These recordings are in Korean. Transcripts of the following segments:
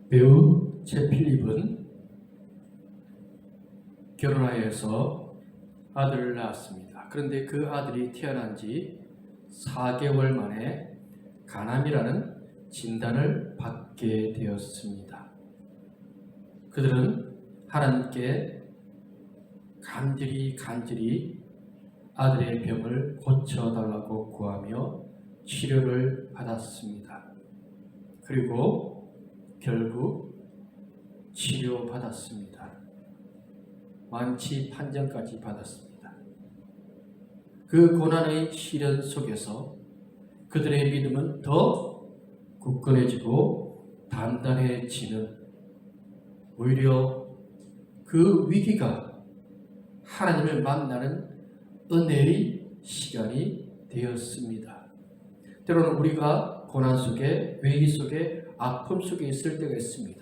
배우 최필립은 결혼하여서 아들을 낳았습니다. 그런데 그 아들이 태어난 지 4개월 만에 간암이라는 진단을 받게 되었습니다. 그들은 하나님께 간절히 아들의 병을 고쳐달라고 구하며 치료를 받았습니다. 그리고 결국 치료받았습니다. 완치 판정까지 받았습니다. 그 고난의 시련 속에서 그들의 믿음은 더 굳건해지고 단단해지는, 오히려 그 위기가 하나님을 만나는 은혜의 시간이 되었습니다. 때로는 우리가 고난 속에, 위기 속에, 아픔 속에 있을 때가 있습니다.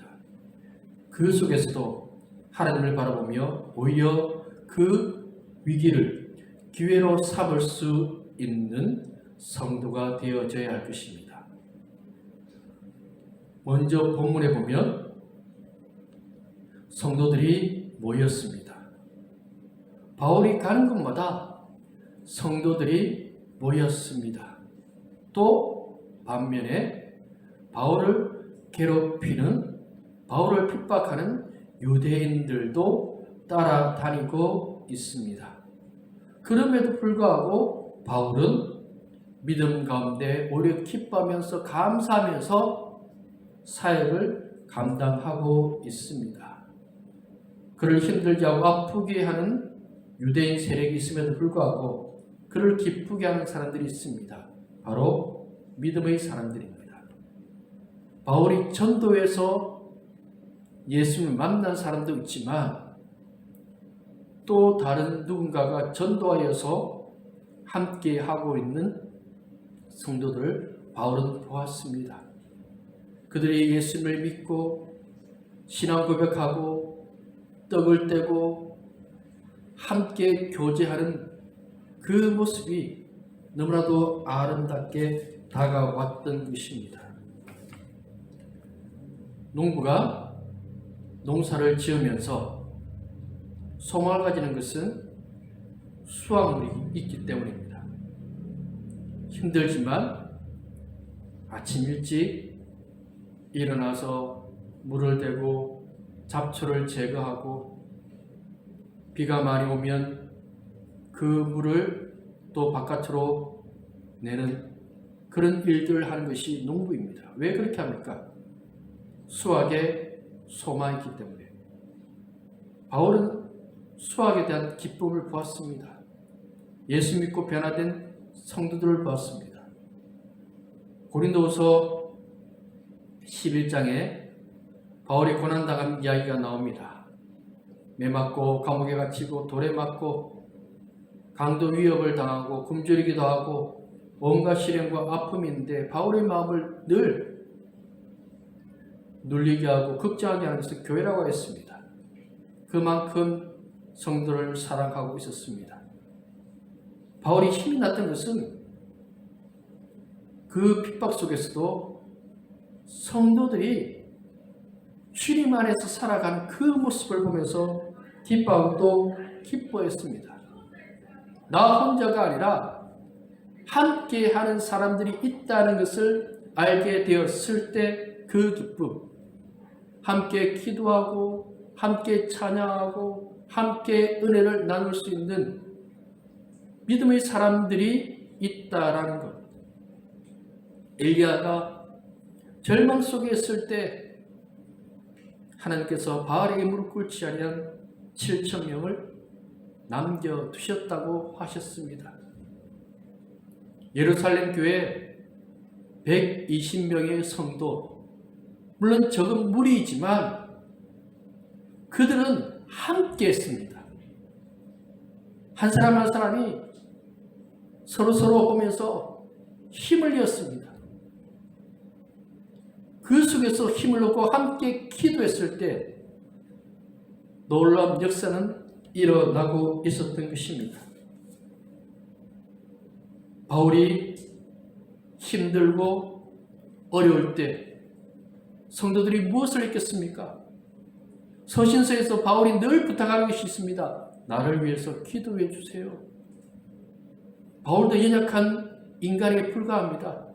그 속에서도 하나님을 바라보며 오히려 그 위기를 기회로 삼을 수 있는 성도가 되어져야 할 것입니다. 먼저 본문에 보면 성도들이 모였습니다. 바울이 가는 곳마다 성도들이 모였습니다. 또 반면에 바울을 괴롭히는, 바울을 핍박하는 유대인들도 따라다니고 있습니다. 그럼에도 불구하고 바울은 믿음 가운데 오히려 기뻐하면서 감사하면서 사역을 감당하고 있습니다. 그를 힘들게 하고 아프게 하는 유대인 세력이 있음에도 불구하고 그를 기쁘게 하는 사람들이 있습니다. 바로 믿음의 사람들입니다. 바울이 전도에서 예수님을 만난 사람도 있지만 또 다른 누군가가 전도하여서 함께 하고 있는 성도들을 바울은 보았습니다. 그들이 예수님을 믿고 신앙 고백하고 떡을 떼고 함께 교제하는 그 모습이 너무나도 아름답게 다가왔던 것입니다. 농부가 농사를 지으면서 소망을 가지는 것은 수확물이 있기 때문입니다. 힘들지만 아침 일찍 일어나서 물을 대고 잡초를 제거하고 비가 많이 오면 그 물을 또 바깥으로 내는 그런 일들을 하는 것이 농부입니다. 왜 그렇게 합니까? 수확에 소망이 있기 때문에. 바울은 수확에 대한 기쁨을 보았습니다. 예수 믿고 변화된 성도들을 보았습니다. 고린도후서 11장에 바울이 고난당한 이야기가 나옵니다. 매 맞고 감옥에 갇히고 돌에 맞고 강도 위협을 당하고 굶주리기도 하고 온갖 시련과 아픔인데 바울의 마음을 늘 눌리게 하고 걱정하게 하는 것은 교회라고 했습니다. 그만큼 성도를 사랑하고 있었습니다. 바울이 힘이 났던 것은 그 핍박 속에서도 성도들이 주님 안에서 살아가는 그 모습을 보면서 기뻐하고 또 기뻐했습니다. 나 혼자가 아니라 함께하는 사람들이 있다는 것을 알게 되었을 때 그 기쁨, 함께 기도하고 함께 찬양하고 함께 은혜를 나눌 수 있는 믿음의 사람들이 있다라는 것. 엘리야가 절망 속에 있을 때 하나님께서 바알에게 무릎 꿇지 아니한 7,000명을 남겨두셨다고 하셨습니다. 예루살렘 교회 120명의 성도, 물론 적은 무리이지만 그들은 함께 했습니다. 한 사람 한 사람이 서로 보면서 힘을 내었습니다. 그 속에서 힘을 얻고 함께 기도했을 때 놀라운 역사는 일어나고 있었던 것입니다. 바울이 힘들고 어려울 때 성도들이 무엇을 했겠습니까? 서신서에서 바울이 늘 부탁하는 것이 있습니다. 나를 위해서 기도해 주세요. 바울도 연약한 인간에게 불과합니다.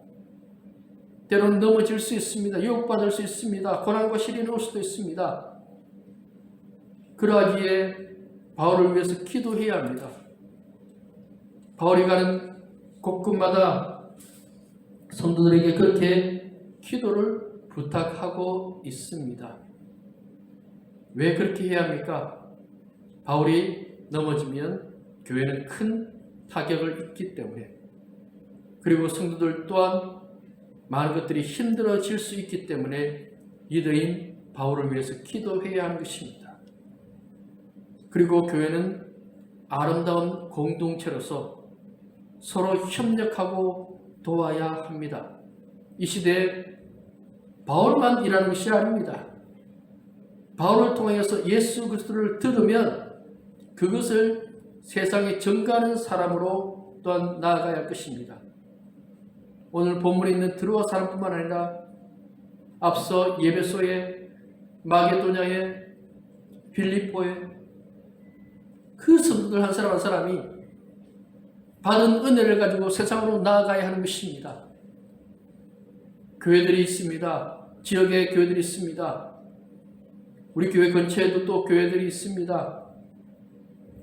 때로는 넘어질 수 있습니다. 유혹받을 수 있습니다. 고난과 시련이 올 수도 있습니다. 그러하기에 바울을 위해서 기도해야 합니다. 바울이 가는 곳곳마다 성도들에게 그렇게 기도를 부탁하고 있습니다. 왜 그렇게 해야 합니까? 바울이 넘어지면 교회는 큰 타격을 입기 때문에, 그리고 성도들 또한 많은 것들이 힘들어질 수 있기 때문에 리더인 바울을 위해서 기도해야 하는 것입니다. 그리고 교회는 아름다운 공동체로서 서로 협력하고 도와야 합니다. 이 시대에 바울만 일하는 것이 아닙니다. 바울을 통해서 예수 그리스도를 들으면 그것을 세상에 전가하는 사람으로 또한 나아가야 할 것입니다. 오늘 본문에 있는 드로아 사람뿐만 아니라 앞서 예배소에, 마게도냐에, 빌립보에 그 성도들 한 사람 한 사람이 받은 은혜를 가지고 세상으로 나아가야 하는 것입니다. 교회들이 있습니다. 지역에 교회들이 있습니다. 우리 교회 근처에도 또 교회들이 있습니다.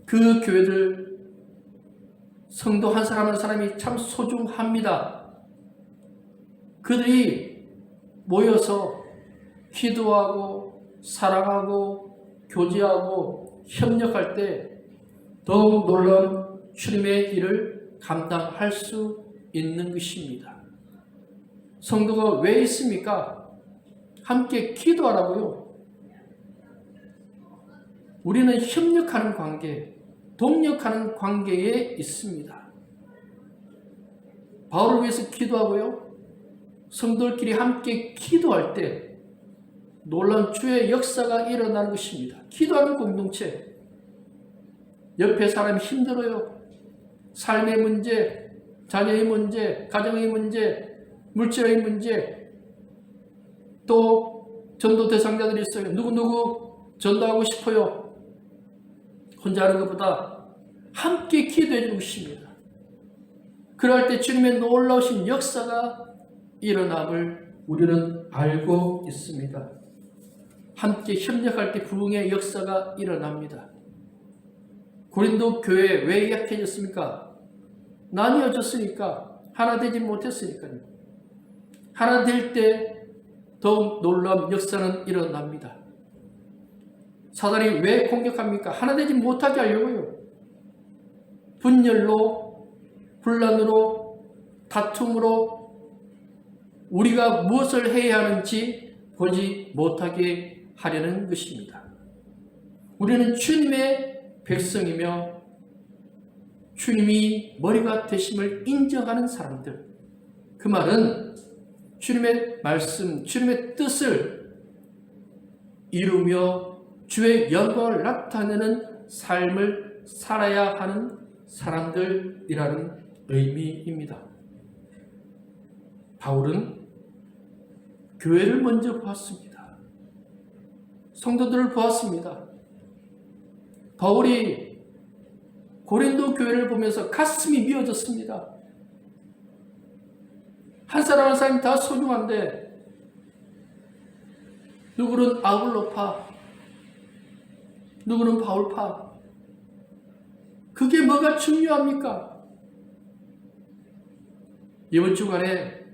그 교회들 성도 한 사람 한 사람이 참 소중합니다. 그들이 모여서 기도하고 사랑하고 교제하고 협력할 때 더욱 놀라운 주님의 일을 감당할 수 있는 것입니다. 성도가 왜 있습니까? 함께 기도하라고요. 우리는 협력하는 관계, 동력하는 관계에 있습니다. 바울을 위해서 기도하고요. 성도들끼리 함께 기도할 때 놀라운 주의 역사가 일어나는 것입니다. 기도하는 공동체. 옆에 사람이 힘들어요. 삶의 문제, 자녀의 문제, 가정의 문제, 물질의 문제, 또 전도 대상자들이 있어요. 누구누구 전도하고 싶어요. 혼자 하는 것보다 함께 기도해 주는 것입니다. 그럴 때 주님의 놀라우신 역사가 일어남을 우리는 알고 있습니다. 함께 협력할 때 부흥의 역사가 일어납니다. 고린도 교회 왜 약해졌습니까? 나뉘어졌으니까, 하나 되지 못했으니까요. 하나 될 때 더욱 놀라운 역사는 일어납니다. 사단이 왜 공격합니까? 하나 되지 못하게 하려고요. 분열로, 분란으로, 다툼으로 우리가 무엇을 해야 하는지 보지 못하게 하려는 것입니다. 우리는 주님의 백성이며 주님이 머리가 되심을 인정하는 사람들. 그 말은 주님의 말씀, 주님의 뜻을 이루며 주의 영광을 나타내는 삶을 살아야 하는 사람들이라는 의미입니다. 바울은 교회를 먼저 보았습니다. 성도들을 보았습니다. 바울이 고린도 교회를 보면서 가슴이 미어졌습니다. 한 사람 한 사람이 다 소중한데 누구는 아볼로파, 누구는 바울파. 그게 뭐가 중요합니까? 이번 주간에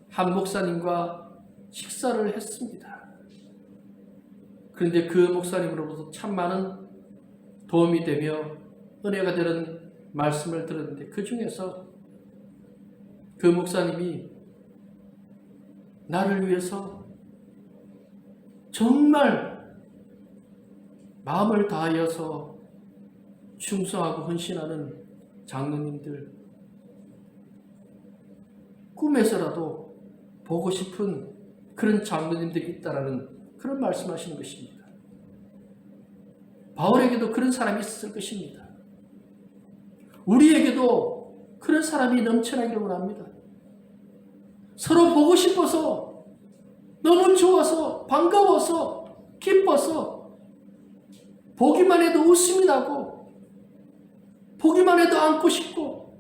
한 목사님과 식사를 했습니다. 그런데 그 목사님으로부터 참 많은 도움이 되며 은혜가 되는 말씀을 들었는데 그 중에서 그 목사님이 나를 위해서 정말 마음을 다하여서 충성하고 헌신하는 장로님들, 꿈에서라도 보고 싶은 그런 장로님들이 있다라는 그런 말씀하시는 것입니다. 바울에게도 그런 사람이 있었을 것입니다. 우리에게도 그런 사람이 넘쳐나기를 원합니다. 서로 보고 싶어서 너무 좋아서 반가워서 기뻐서 보기만 해도 웃음이 나고 보기만 해도 안고 싶고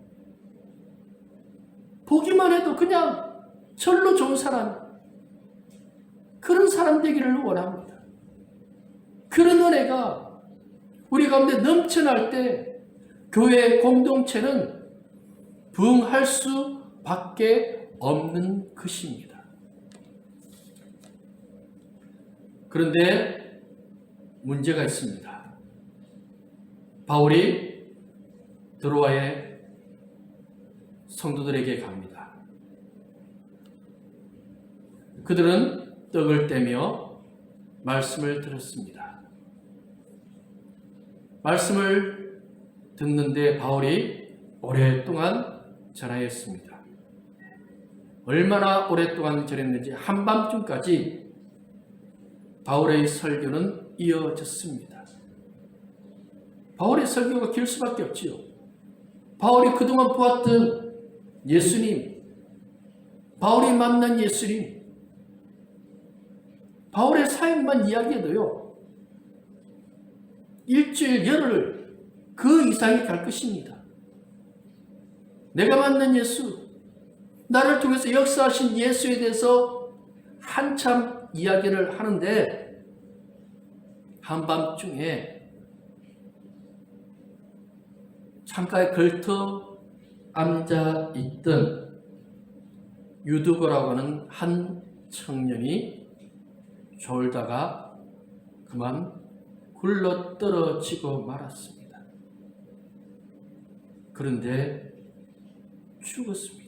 보기만 해도 그냥 절로 좋은 사람, 그런 사람 되기를 원합니다. 그런 은혜가 우리 가운데 넘쳐날 때 교회 공동체는 부흥할 수밖에 없는 것입니다. 그런데 문제가 있습니다. 바울이 드로아의 성도들에게 갑니다. 그들은 떡을 떼며 말씀을 들었습니다. 말씀을 듣는데 바울이 오랫동안 전하였습니다. 얼마나 오랫동안 전했는지 한밤중까지 바울의 설교는 이어졌습니다. 바울의 설교가 길 수밖에 없지요. 바울이 그동안 보았던 예수님, 바울이 만난 예수님, 바울의 사역만 이야기해도요, 일주일, 열흘 그 이상이 갈 것입니다. 내가 만난 예수, 나를 통해서 역사하신 예수에 대해서 한참 이야기를 하는데 한밤중에 창가에 걸터 앉아있던 유두거라고 하는 한 청년이 졸다가 그만 굴러 떨어지고 말았습니다. 그런데 죽었습니다.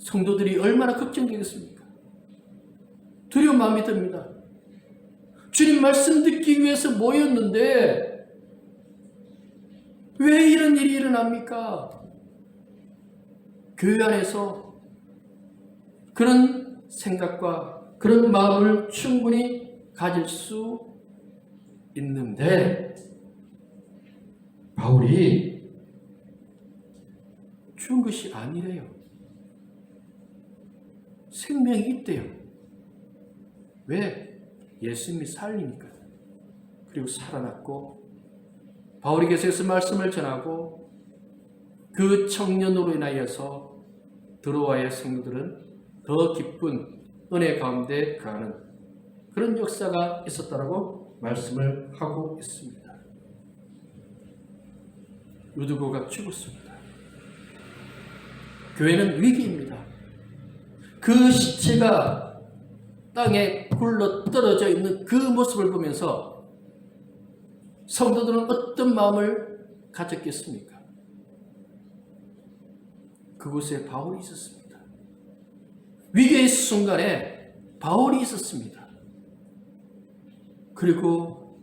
성도들이 얼마나 걱정되겠습니까? 두려운 마음이 듭니다. 주님 말씀 듣기 위해서 모였는데 왜 이런 일이 일어납니까? 교회 안에서 그런 생각과 그런 마음을 충분히 가질 수 있는데 바울이 죽은 것이 아니래요. 생명이 있대요. 왜? 예수님이 살리니까. 그리고 살아났고 바울이 계속해서 말씀을 전하고 그 청년으로 인하여서 드로아의 성도들은 더 기쁜 은혜 가운데 가는 그런 역사가 있었다라고 말씀을 하고 있습니다. 유두고가 죽었습니다. 교회는 위기입니다. 그 시체가 땅에 굴러 떨어져 있는 그 모습을 보면서 성도들은 어떤 마음을 가졌겠습니까? 그곳에 바울이 있었습니다. 위기의 순간에 바울이 있었습니다. 그리고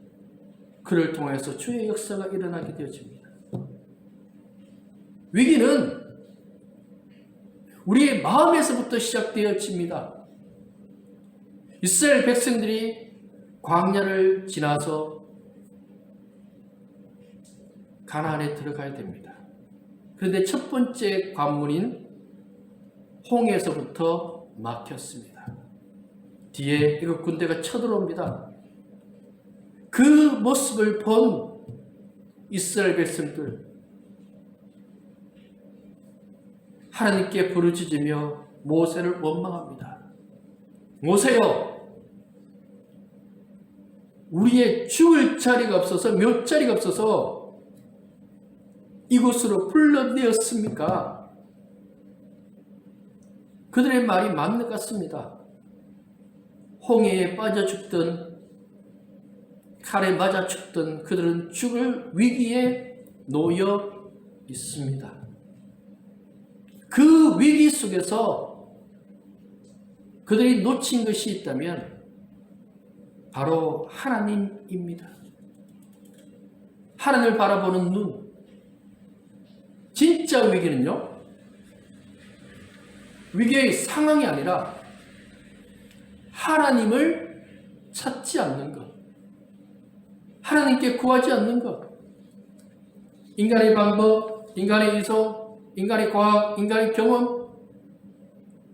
그를 통해서 주의 역사가 일어나게 되어집니다. 위기는 우리의 마음에서부터 시작되어집니다. 이스라엘 백성들이 광야를 지나서 가나안에 들어가야 됩니다. 그런데 첫 번째 관문인 홍해에서부터 막혔습니다. 뒤에 이거 군대가 쳐들어옵니다. 그 모습을 본 이스라엘 백성들 하나님께 부르짖으며 모세를 원망합니다. 모세여, 우리의 죽을 자리가 없어서 몇 자리가 없어서 이곳으로 불러내었습니까? 그들의 말이 맞는 것 같습니다. 홍해에 빠져 죽던, 칼에 맞아 죽던 그들은 죽을 위기에 놓여 있습니다. 그 위기 속에서 그들이 놓친 것이 있다면 바로 하나님입니다. 하나님을 바라보는 눈. 진짜 위기는요, 위기의 상황이 아니라 하나님을 찾지 않는 것, 하나님께 구하지 않는 것, 인간의 방법, 인간의 이성, 인간의 과학, 인간의 경험,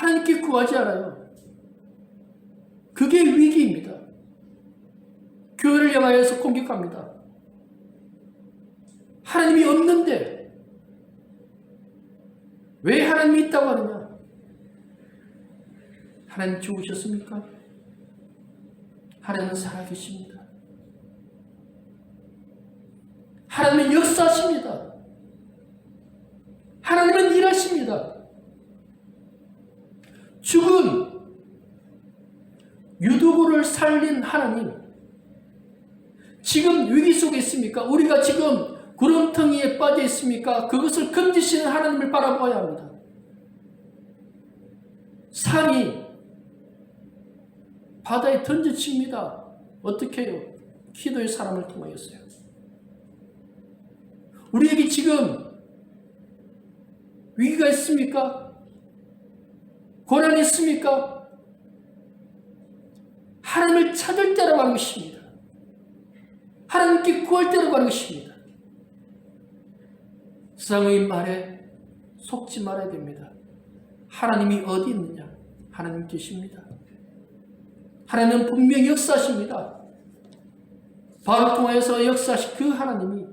하나님께 구하지 않아요. 그게 위기입니다. 교회를 향하여서 공격합니다. 하나님이 없는데 왜 하나님이 있다고 하느냐? 하나님 죽으셨습니까? 하나님은 살아계십니다. 하나님은 역사하십니다. 하나님은 일하십니다. 죽은 유두고를 살린 하나님, 지금 위기 속에 있습니까? 우리가 지금 구렁텅이에 빠져 있습니까? 그것을 건지시는 하나님을 바라봐야 합니다. 산이 바다에 던져집니다. 어떻게 해요? 기도의 사람을 통하였어요. 우리에게 지금 위기가 있습니까? 고난이 있습니까? 하나님을 찾을 때라고 하는 것입니다. 하나님께 구할 때라고 하는 것입니다. 세상의 말에 속지 말아야 됩니다. 하나님이 어디 있느냐? 하나님 계십니다. 하나님은 분명히 역사하십니다. 바울을 통해서 역사하신 그 하나님이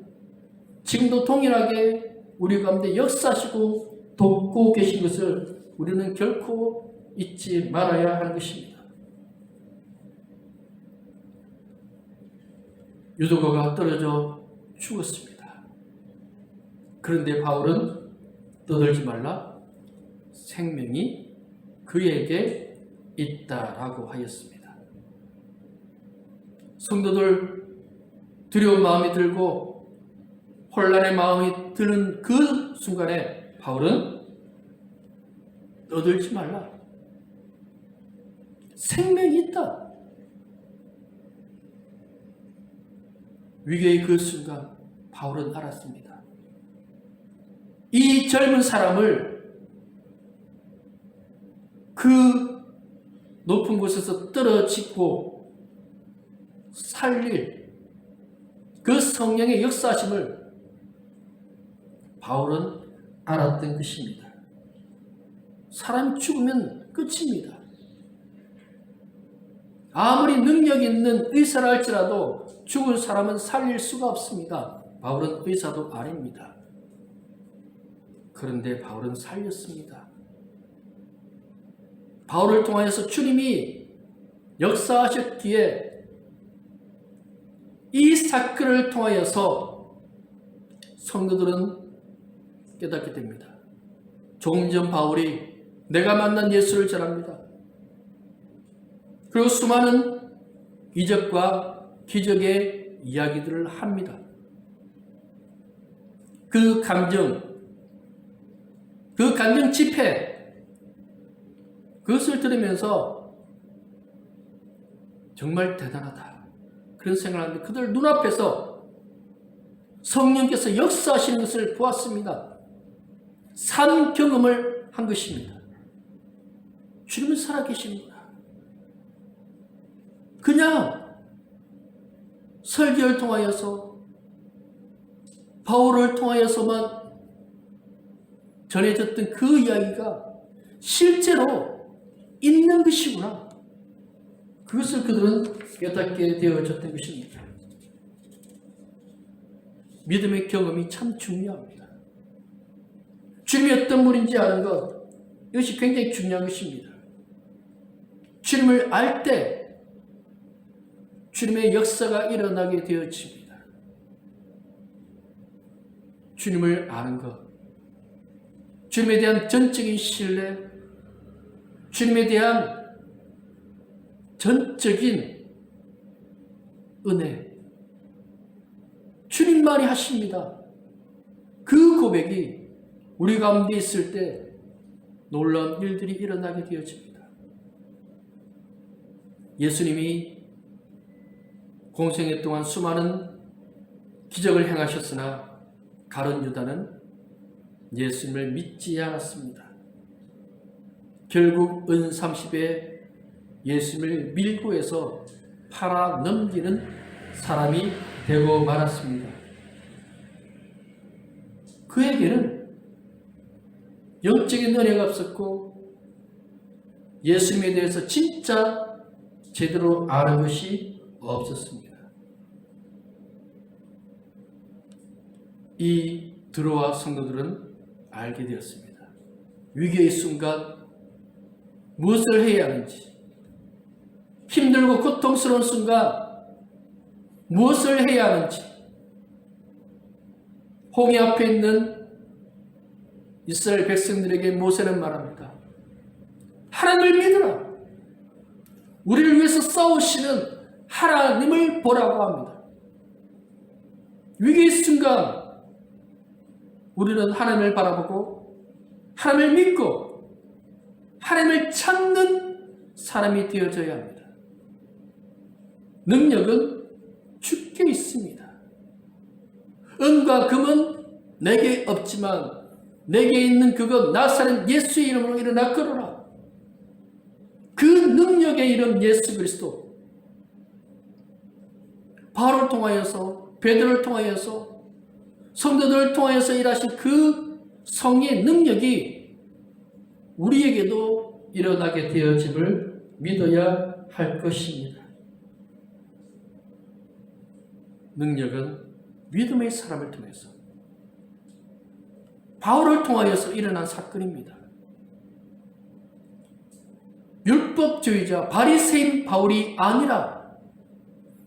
지금도 동일하게 우리 가운데 역사하시고 돕고 계신 것을 우리는 결코 잊지 말아야 하는 것입니다. 유두고가 떨어져 죽었습니다. 그런데 바울은 떠들지 말라, 생명이 그에게 있다라고 하였습니다. 성도들 두려운 마음이 들고 혼란의 마음이 드는 그 순간에 바울은 떠들지 말라, 생명이 있다. 위기의 그 순간 바울은 알았습니다. 이 젊은 사람을 그 높은 곳에서 떨어지고 살릴 그 성령의 역사심을 바울은 알았던 것입니다. 사람이 죽으면 끝입니다. 아무리 능력 있는 의사라 할지라도 죽은 사람은 살릴 수가 없습니다. 바울은 의사도 아닙니다. 그런데 바울은 살렸습니다. 바울을 통하여서 주님이 역사하셨기에 이 사건을 통하여서 성도들은 깨닫게 됩니다. 조금 전 바울이 내가 만난 예수를 전합니다. 그리고 수많은 이적과 기적의 이야기들을 합니다. 그 감정 집회, 그것을 들으면서 정말 대단하다, 그런 생각을 하는데 그들 눈앞에서 성령께서 역사하시는 것을 보았습니다. 산 경험을 한 것입니다. 주님은 살아계십니다. 그냥 설교를 통하여서 바울을 통하여서만 전해졌던 그 이야기가 실제로 있는 것이구나, 그것을 그들은 깨닫게 되어졌던 것입니다. 믿음의 경험이 참 중요합니다. 주님이 어떤 분인지 아는 것, 이것이 굉장히 중요한 것입니다. 주님을 알 때 주님의 역사가 일어나게 되어집니다. 주님을 아는 것, 주님에 대한 전적인 신뢰, 주님에 대한 전적인 은혜, 주님만이 하십니다. 그 고백이 우리 가운데 있을 때 놀라운 일들이 일어나게 되어집니다. 예수님이 공생애 동안 수많은 기적을 행하셨으나 가룟 유다는 예수님을 믿지 않았습니다. 결국 은 30에 예수님을 밀고 해서 팔아 넘기는 사람이 되고 말았습니다. 그에게는 영적인 은혜가 없었고 예수님에 대해서 진짜 제대로 아는 것이 없었습니다. 이 드로아 성도들은 알게 되었습니다. 위기의 순간 무엇을 해야 하는지, 힘들고 고통스러운 순간 무엇을 해야 하는지, 홍해 앞에 있는 이스라엘 백성들에게 모세는 말합니다. 하나님을 믿으라. 우리를 위해서 싸우시는 하나님을 보라고 합니다. 위기의 순간 우리는 하나님을 바라보고 하나님을 믿고 하나님을 찾는 사람이 되어져야 합니다. 능력은 주께 있습니다. 은과 금은 내게 없지만 내게 있는 그것 나사렛 예수의 이름으로 일어나 걸어라. 그 능력의 이름 예수 그리스도. 바울을 통하여서 베드로를 통하여서 성도들을 통하여서 일하신 그 성의 능력이 우리에게도 일어나게 되어짐을 믿어야 할 것입니다. 능력은 믿음의 사람을 통해서 바울을 통하여서 일어난 사건입니다. 율법주의자 바리새인 바울이 아니라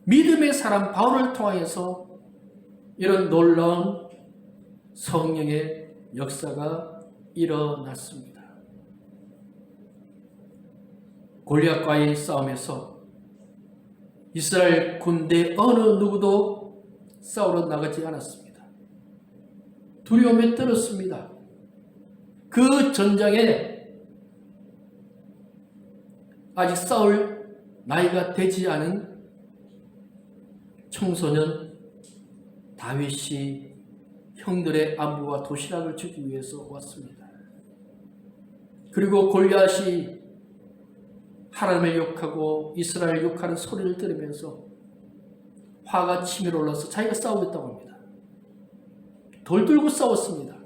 믿음의 사람 바울을 통하여서 이런 놀라운 성령의 역사가 일어났습니다. 골리앗과의 싸움에서 이스라엘 군대 어느 누구도 싸우러 나가지 않았습니다. 두려움에 떨었습니다. 그 전장에 아직 싸울 나이가 되지 않은 청소년 다윗이 형들의 안부와 도시락을 주기 위해서 왔습니다. 그리고 골리앗이 하나님을 욕하고 이스라엘 욕하는 소리를 들으면서 화가 치밀어 올라서 자기가 싸우겠다고 합니다. 돌 들고 싸웠습니다.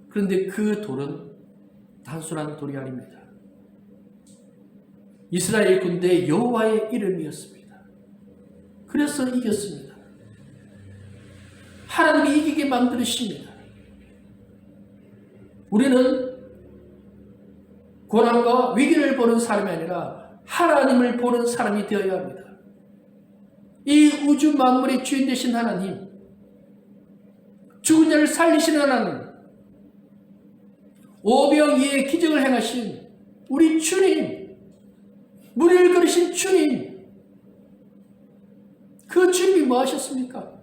그런데 그 돌은 단순한 돌이 아닙니다. 이스라엘 군대의 여호와의 이름이었습니다. 그래서 이겼습니다. 하나님이 이기게 만드십니다. 우리는 고난과 위기를 보는 사람이 아니라 하나님을 보는 사람이 되어야 합니다. 이 우주 만물의 주인 되신 하나님, 죽은 자를 살리시는 하나님, 오병이의 기적을 행하신 우리 주님, 물을 걸으신 주님, 그 주님이 뭐 하셨습니까?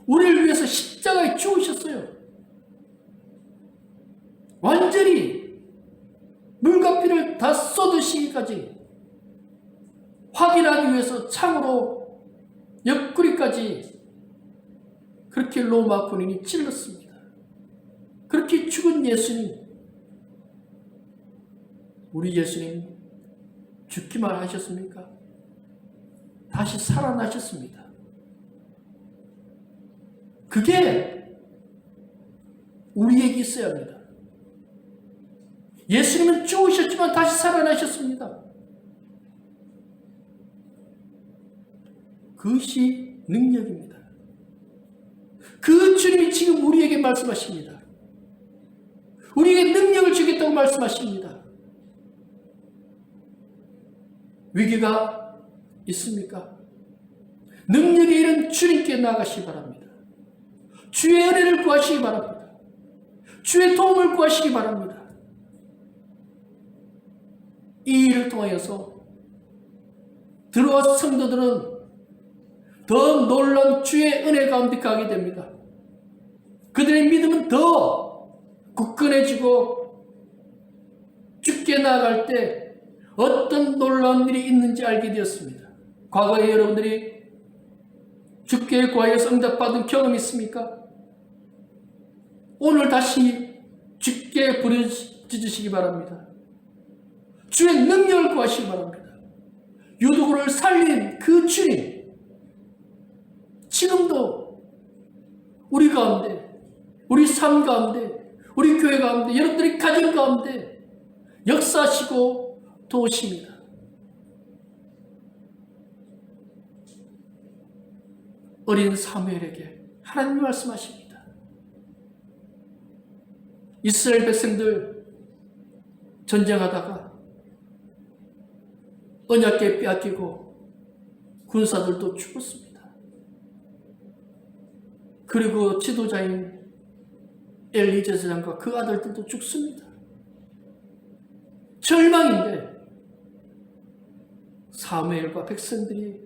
우리를 위해서 십자가에 죽으셨어요. 완전히 물과 피를 다 쏟으시기까지 확인하기 위해서 창으로 옆구리까지 그렇게 로마 군인이 찔렀습니다. 그렇게 죽은 예수님, 우리 예수님 죽기만 하셨습니까? 다시 살아나셨습니다. 그게 우리에게 있어야 합니다. 예수님은 죽으셨지만 다시 살아나셨습니다. 그것이 능력입니다. 그 주님이 지금 우리에게 말씀하십니다. 우리에게 능력을 주겠다고 말씀하십니다. 위기가 있습니까? 능력이 이른 주님께 나아가시기 바랍니다. 주의 은혜를 구하시기 바랍니다. 주의 도움을 구하시기 바랍니다. 이 일을 통하여서 드로아 성도들은 더 놀라운 주의 은혜 가운데 가게 됩니다. 그들의 믿음은 더 굳건해지고 주께 나아갈 때 어떤 놀라운 일이 있는지 알게 되었습니다. 과거에 여러분들이 주께 구하여서 응답받은 경험이 있습니까? 오늘 다시 주께 부르짖으시기 바랍니다. 주의 능력을 구하시기 바랍니다. 유두고를 살린 그 주님, 지금도 우리 가운데, 우리 삶 가운데, 우리 교회 가운데, 여러분들이 가정 가운데 역사하시고 도우십니다. 어린 사무엘에게 하나님이 말씀하십니다. 이스라엘 백성들 전쟁하다가 언약궤 빼앗기고 군사들도 죽었습니다. 그리고 지도자인 엘리 제사장과 그 아들들도 죽습니다. 절망인데 사무엘과 백성들이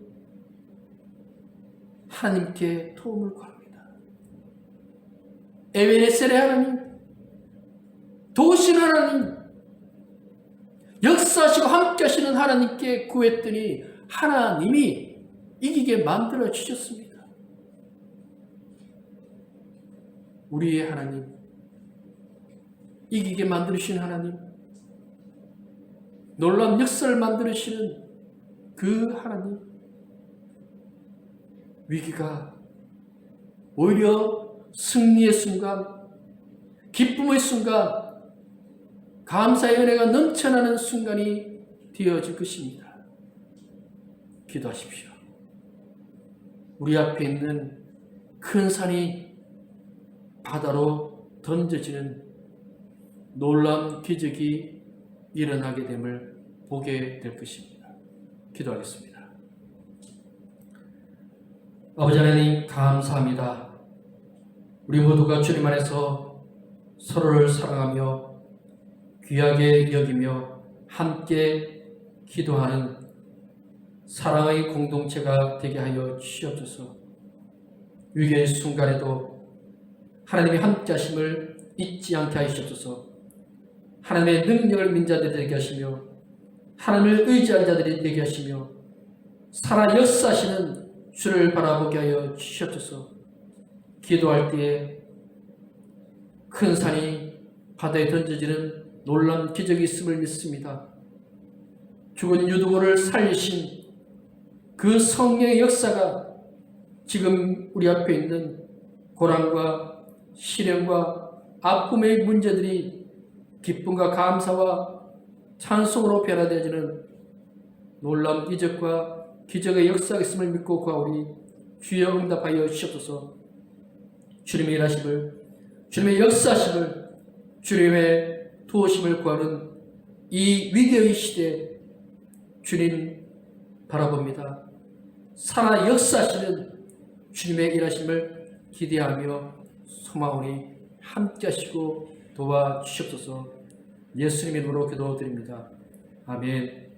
하나님께 도움을 구합니다. 에베네셀의 하나님, 도우시는 하나님, 역사하시고 함께 하시는 하나님께 구했더니 하나님이 이기게 만들어 주셨습니다. 우리의 하나님, 이기게 만들으신 하나님, 놀라운 역사를 만들으시는 그 하나님, 위기가 오히려 승리의 순간, 기쁨의 순간, 감사의 은혜가 넘쳐나는 순간이 되어질 것입니다. 기도하십시오. 우리 앞에 있는 큰 산이 바다로 던져지는 놀라운 기적이 일어나게 됨을 보게 될 것입니다. 기도하겠습니다. 아버지 하나님, 감사합니다. 우리 모두가 주님 안에서 서로를 사랑하며 귀하게 여기며 함께 기도하는 사랑의 공동체가 되게 하여 주시옵소서. 위기의 순간에도 하나님의 함께 하심을 잊지 않게 하시옵소서. 하나님의 능력을 믿는 자들이 되게 하시며 하나님을 의지한 자들이 되게 하시며 살아 역사하시는 주를 바라보게 하여 주시옵소서. 기도할 때에 큰 산이 바다에 던져지는 놀라운 기적이 있음을 믿습니다. 죽은 유두고를 살리신 그 성령의 역사가 지금 우리 앞에 있는 고난과 시련과 아픔의 문제들이 기쁨과 감사와 찬송으로 변화되어지는 놀라운 이적과 기적의 역사가 있음을 믿고 구하오니 주여 응답하여 주시옵소서. 주님의 일하심을, 주님의 역사하심을, 주님의 도우심을 구하는 이 위기의 시대에 주님 바라봅니다. 살아 역사하시는 주님의 일하심을 기대하며 소망하오니 함께 하시고 도와주시옵소서. 예수님의 이름으로 기도드립니다. 아멘.